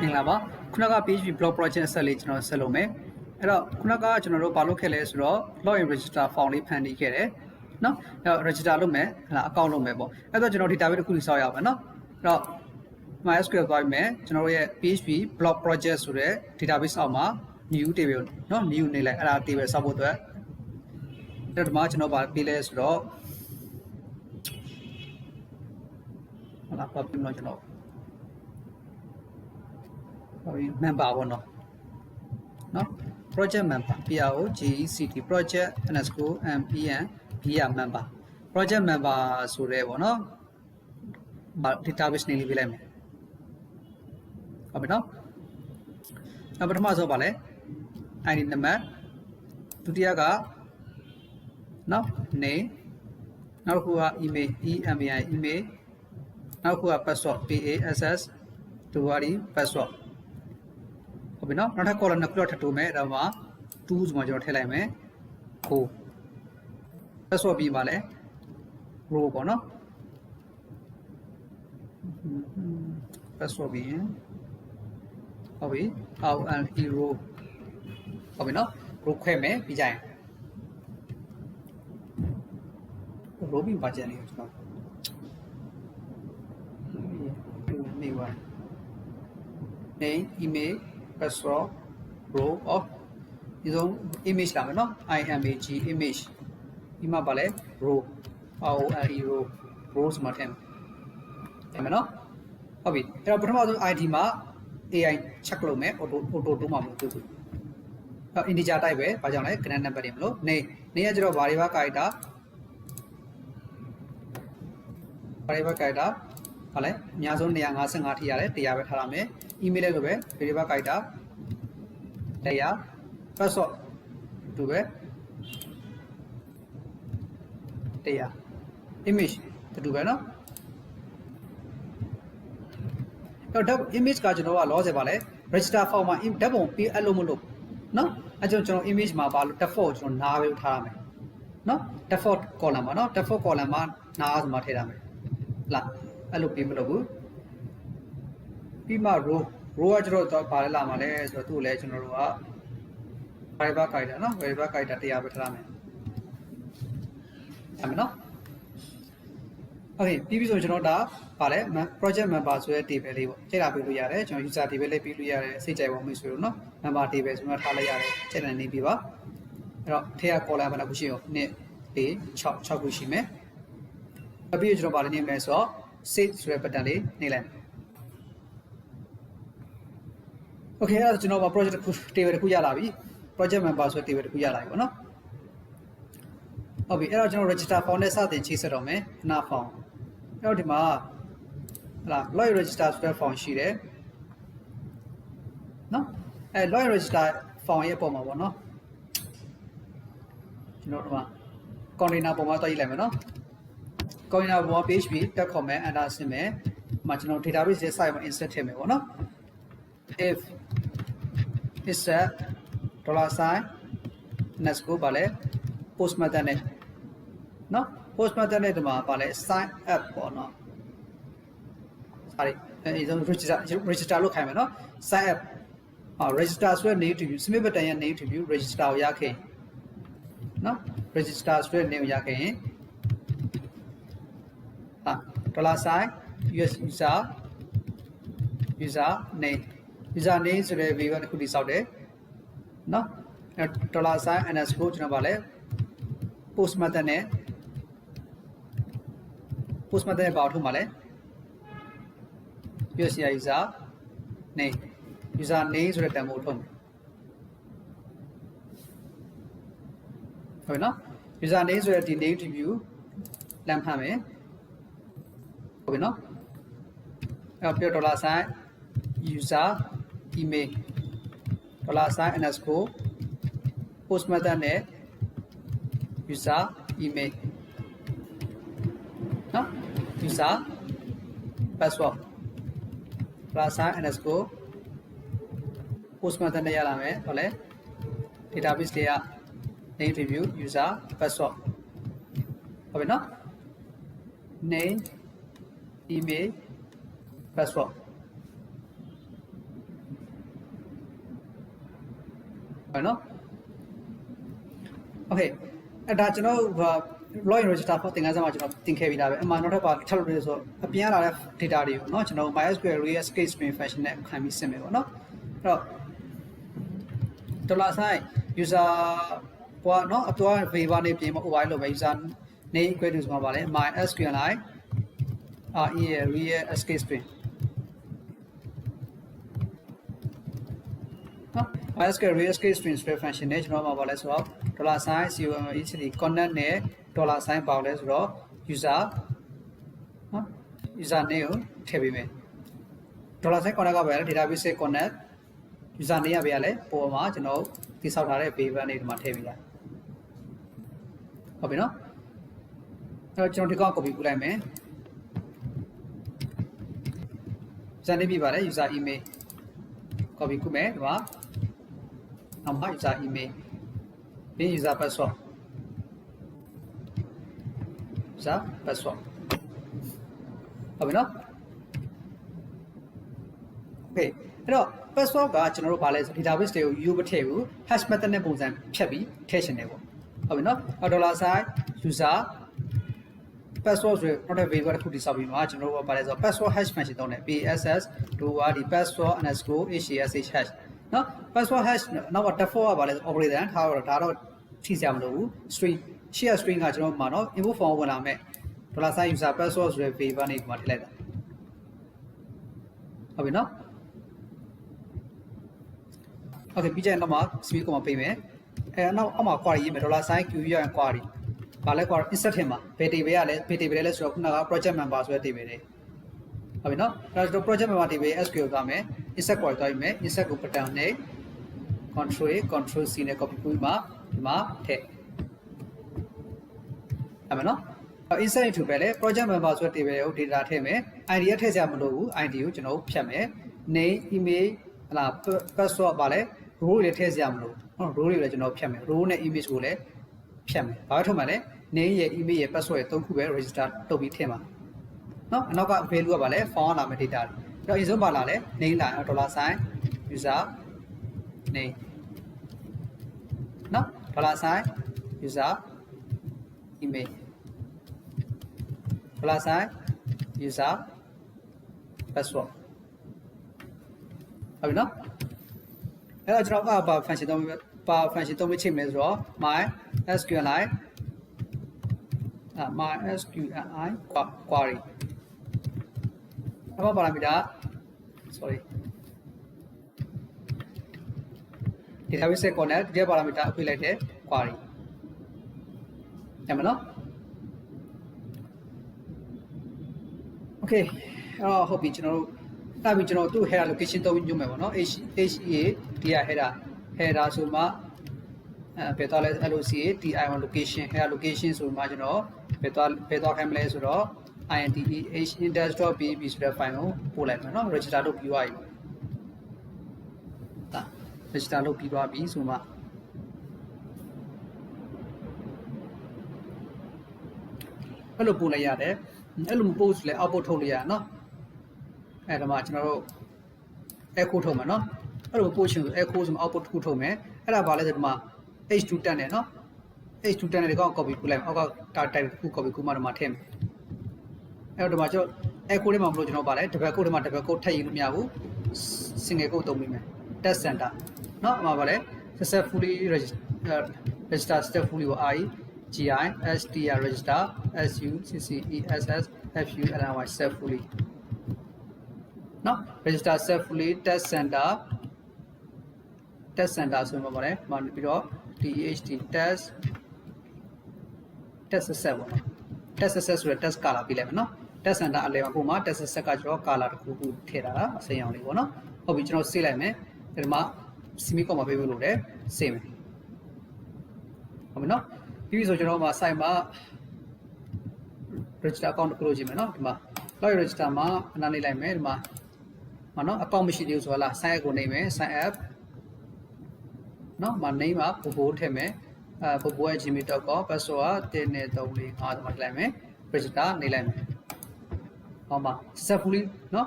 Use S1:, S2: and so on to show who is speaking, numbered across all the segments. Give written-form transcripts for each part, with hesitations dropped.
S1: မင်္ဂလာပါခုနက PHP blog project အဆက်လေးကျွန်တော်ဆက်လုပ်မယ်အဲ့တော့ခုနကကျွန်တော်တို့ဘာလုပ်ခဲ့လဲဆိုတော့ login register form လေးဖန်တီးခဲ့တယ်နော်အဲ့တော့ register လုပ်မယ်ဟလာ account လုပ်မယ်ပေါ့အဲ့တော့ကျွန်တော် database တစ်ခုဆောက်ရအောင်မယ်နော်အဲ့တော့ MySQL သွားပြီးမယ်ကျွန်တော်တို့ရဲ့ PHP blog project ဆိုတဲ့ database အောက်မှာ new table နော် new နေလိုက်အဲ့ဒါ table ဆောက်ဖို့အတွက်အဲ့တော့ဒီမှာကျွန်တော်ဗာပေးလဲဆိုတော့ဟလာပတ်ပြီးတော့ကျွန်တော် member ပေါ့နော် project member PROJECT project underscore MEN BR member project member ဆိုရဲပေါ့နော် database နေလေးပေးလိုက်မယ်ဟုတ်ပြီနော်ပထမဆုံးပါလဲ ID နံပါတ်ဒုတိယကနော် name နောက်တစ်ခုက email email email နောက်တစ်ခုက password PASS တူပါဒီ passwordဟုတ်ပြီနော်နောက်ထပ် column နှစ်ခုတော့ထပ်တိုးမယ်အဲ့တော့မှ2ဆိုမှကျွန်တော်ထည့်လိုက်မယ်ကို password ပြီးပါလဲ row ပေါ့နော် password ပြီးရင်ဟုတ်ပြီ RLE row ဟုတ်ပြီနော် row ခွဲမယ်ပြီးကြရင် row ပြီးပါကြတယ်ကျွန်တော်နေပါ name email password row of ဒီဆုံး image လာမယ်နော် image image ဒီမှာပါလဲ row role rows မှာထည့်မယ်နော်ဟုတ်ပြီအဲ့တော့ပထမဆုံး id မှာ ai check လုပ်မယ် auto 2မှာမလို့သူအဲ့ integer type ပဲဘာကြောင့်လဲ grand number တွေမလို့နေကကျတော့ variable character ဘာလဲအများဆုံး155ထိရတယ်100ပဲထားရမယ် email လည်းလိုပဲ variable character 100 password တူပဲ100 image တူပဲနော်အဲ့တော့ image ကကျွန်တော်က loss ရပါလဲ register form မှာ ဓာတ်ပုံပေးအပ်လို့မလို့နော်အဲ့ကျွန်တော် image မှာပါလို့ default ကျွန်တော်နားပဲထားရမယ်နော် default column ပါနော် default column မှာနားဆိုမှထည့်ရမယ်လားအဲ့လိုပေးမလို့ဘူးပြီးမှ row ကကျွန်တော်ဘာလဲလာမှာလဲဆိုတော့သူ့ကိုလည်းကျွန်တော်တို့က variable character နော် variable character 100ပဲထားရမယ်အဲ့မယ်နော်โอเคပြီးပြီဆိုကျွန်တော်ဒါဗာလဲ project member ဆိုတဲ့ table လေးပေါ့ချိန်တာပေးလို့ရတယ်ကျွန်တော် user table လေးပေးလို့ရတယ်စိတ်ကြိုက်ပါမယ်ဆိုလို့နော် member table ဆိုတော့ထားလိုက်ရတယ်ချိန်တယ်နေပြီပါအဲ့တော့ထဲက column ဘယ်နှခုရှိရော1 4 6ခုရှိမယ်အပြီးကျွန်တော်ဗာလဲနေမယ်ဆိုတော့ save ဆိုတဲ့ button လေးနှိပ်လိုက်โอเคအဲ့ဒါကျွန်တော်ဗာ project တစ်ခု table တစ်ခုရလာပြီ project member ဆိုတဲ့ table တစ်ခုရလာပြီပေါ့နော်ဟုတ်ပြီအဲ့တော့ကျွန်တော် register form နဲ့စတင်ချိတ်ဆက်တော့မယ်ခဏ form အဲ့တော့ဒီမှာဟလာ login register ဆိုတဲ့ form ရှိတယ်နော်အဲ့ login register form ရဲ့ပုံမှာပေါ့နော်ကျွန်တော်ဒီမှာ container ပုံမှာတွားရေးလိုက်မယ်နော် container ပုံမှာ php .com နဲ့ enter ဆင်းမယ်မှာကျွန်တော် database ရဲ့ site မှာ insert ထည့်မယ်ပေါ့နော် if insert $sign underscore ပါလဲ post method နဲ့နော် post method နဲ့ဒီမှာပါလဲ sign up ပေါ့နော် sorry အဲဒီဆုံး register လို့ခိုင်းမယ်နော် sign up register ဆိုတဲ့ name to view submit button ရဲ့ name to view register ကိုရခဲ့နော် register ဆိုတဲ့ name ကိုရခဲ့ရင်$sign us user name ဆိုတဲ့ variable တစ်ခုတည်ဆောက်တယ်နော်$sign underscore ကျွန်တော်ပါလဲ post method နဲ့ဘာထုတ်မှာလဲ user name ဆိုတဲ့တန်ဖိုးထုတ်မယ်ဟုတ်ပြီနော် user name ဆိုတဲ့ဒီ name to view လမ်းဖမ်းမယ်ဟုတ်ပြီနော်အဲ့တော့ပြော $sign user email $sign underscore post method နဲ့ user email နော် user password $sign underscore post method နဲ့ရလာမယ်ဟုတ်လဲ database တွေက name to view user password ဟုတ်ပြီနော် name email password phải nó ok đã cho nó và lôi register for tiếng Anh mà cho nó tiếng kia bị đào mà nó đã bảo thay đổi rồi appear là data đi nó cho nó MySQL REST stream fashion này khai mi xem nó rồi đó là sai user qua nó ởตัว Viva này bị mà UI လို့ပဲ user နေ equal to မှာပါလဲ MySQLi REST string MySQL REST string ဆိုတဲ့ function နဲ့ကျွန်တော်မှာပါလဲဆိုတော့ $sign COME connect နဲ့ $sign ပါလဲဆိုတော့ user နော် user name ကိုထည့်ပေးမယ် $sign connect ကပဲ database connect user name ရပြရလဲပေါ်မှာကျွန်တော်တိဆောက်ထားတဲ့ variable နဲ့ဒီမှာထည့်ပေးလိုက်ဟုတ်ပြီနော်အဲ့တော့ကျွန်တော်ဒီကောင် copy ပို့လိုက်မယ် user name ပြပါတယ် user email copy ကူမယ်ဒီမှာနောက်မှာ user email ပြီး user password user password ဟုတ်ပြီနော် okay အဲ့တော့ password ကကျွန်တော်တို့ဗာလဲဆို database တွေကို use မထည့်ဘူး hash method နဲ့ပုံစံဖြတ်ပြီးထည့်ရှင်တယ်ပေါ့ဟုတ်ပြီနော်$sign user password ဆိုတော့တဲ့ variable တစ်ခုတိစောက်ပြီးမှာကျွန်တော်တို့ဗာလဲဆို password hash function သုံးတယ် PSS တို့ကဒီ password underscore hash hash နော် password hash နောက်က default ကဗာလဲ operator ထားတော့ဒါတော့ထိစရာမလိုဘူး string share string ကကျွန်တော်မှာနော် input form ဝင်လာမယ်$sign user password ဆိုတဲ့ variable နဲ့ဒီမှာထည့်လိုက်တာဟုတ်ပြီနော် okay ပြီးကြရင်တော့မှ speed ကိုမှပေးမယ်နောက်အောက်မှာ query ရေးမယ်$sign query and query ဘာလဲ query insert ထဲမှာဘယ် table ရလဲဘယ် table လဲဆိုတော့ခုနက project member ဆိုတဲ့ table တွေဟုတ်ပြီနော်အဲ့တော့ project member table SQL သွားမယ် insert query သွားပြီးမယ် insert ကို pattern နဲ့ control C နဲ့ copy ပြီးမှဒီမှာထည့်ဟုတ်မယ်နော် insert into ပဲလေ project member ဆိုတဲ့ table ကို data ထည့်မယ် ID ရထည့်စရာမလိုဘူး ID ကိုကျွန်တော်ဖြတ်မယ် name email ဟလာ password ပါလဲ role တွေထည့်စရာမလိုနော် role တွေလည်းကျွန်တော်ဖြတ်မယ် role နဲ့ image ကိုလည်းဖြတ်မယ်ဘာလို့ထုတ်မှာလဲ name ရဲ့ email ရဲ့ password ရဲ့သုံးခုပဲ register လုပ်ပြီးထည့်မှာနော်အနောက်က value ကပါလဲ form လာမယ် data တွေအဲ့တော့ in zone ပါလာလဲ name လာ$sign user name နော်$sign user email $sign user password ဟုတ်ပြီနော်အဲ့တော့ကျွန်တော်ပါ function သုံးပါ function သုံးပြီးချိန်မယ်ဆိုတော့ MySQLi MySQLi query အမပါလာပြီဒါ sorry database connect ဒီပါလာမီတာအခွင့်လိုက်တဲ့ query ရမယ်နော် okay အဲ့တော့ဟုတ်ပြီကျွန်တော်တို့တာပြီးကျွန်တော်သူ့ header location သုံးပြီးညွှန်မယ်ပေါ့နော် HEA ဒီက header ဆိုမှဘယ်သွားလဲ LOCA TI1 location header location ဆိုမှကျွန်တော်ဘယ်သွားခိုင်းမလဲဆိုတော့ index.php ဆိုတဲ့ file ကိုပို့လိုက်မယ်နော် register လုပ်ပြီးသွားပြီဒါ register လုပ်ပြီးသွားပြီဆိုမှအဲ့လိုပို့လိုက်ရတယ်အဲ့လိုမပို့ဆိုလဲ output ထုတ်လိုက်ရနော်အဲ့ဒါမှကျွန်တော်တို့ echo ထုတ်မှာနော်အဲ့လိုပို့ချင်ဆို echo ဆိုမှ output တစ်ခုထုတ်မယ်အဲ့ဒါဘာလဲဆိုဒီမှာ h2 တက်နေနော် h2 တက်နေဒီကောင် copy ပို့လိုက်အောက်က type တစ်ခု copy ကူမှတော့မှထည့်မယ်အဲ့တော့ဒီမှာကျွန်တော် echo လေးမှာမလို့ကျွန်တော်ပါလဲ double code ထဲမှာ double code ထည့်ရင်လို့မရဘူး single code သုံးမိမယ် test center နော်အမှာပါလဲ successfully register successfully ကို i gi str register success fu ly successfully နော် register successfully test center ဆိုမှာပါလဲမှာပြီးတော့ test success ပေါ့နော် test success ဆိုတဲ့ test color ပြလိုက်မယ်နော် test center အလဲမှာပုံမှာ test success ကကျွန်တော် color တစ်ခုခုထည့်ထားတာအစိမ်းအောင်လေးပေါ့နော်ဟုတ်ပြီကျွန်တော်စေးလိုက်မယ်ဒီမှာ semi comma ပေးဖို့လို့လည်းစေးမယ်ဟုတ်ပြီနော်ပြီးပြီဆိုကျွန်တော်မှာ site မှာ register account တစ်ခုလုပ်ကြည့်မယ်နော်ဒီမှာ log register မှာအနားလေးလိုက်မယ်ဒီမှာနော် account မရှိသေးဘူးဆိုတော့လား sign up ကိုနေမယ် sign up နော်မှာ name မှာပို့ထည့်မယ်bobo@gmail.com password 12345ဒီမှာထည့်လိုက်မယ် register နေလိုက်မယ်ဟောမှာ successfully နော်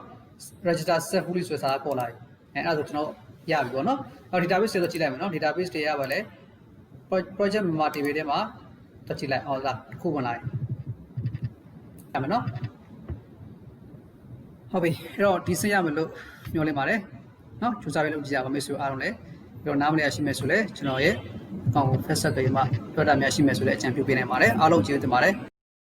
S1: register successfully ဆိုတဲ့စာပေါ်လာပြီအဲ့ဒါဆိုကျွန်တော် ရပြီပေါ့နော်အော် database တွေတော့ကြည့်လိုက်မယ်နော် database တွေကပါလဲ project member table ထဲမှာတက်ကြည့်လိုက်အောင်လားခုဝင်လာရမယ်နော်ဟုတ်ပြီအဲ့တော့ဒီစရမယ်လို့ညွှန်လင်းပါတယ်နော်ကြိုးစားပြီးလုပ်ကြည့်ရပါမယ်ဆိုအားလုံးလည်းပြီးတော့နားမလည်ရရှိမယ်ဆိုလဲကျွန်တော်ရဲ့အကောင့်ကို fast set တွေမှာပြောတာများရှိမယ်ဆိုလဲအကြံပြုပေးနိုင်ပါတယ်အားလုံးကျေးဇူးတင်ပါတယ်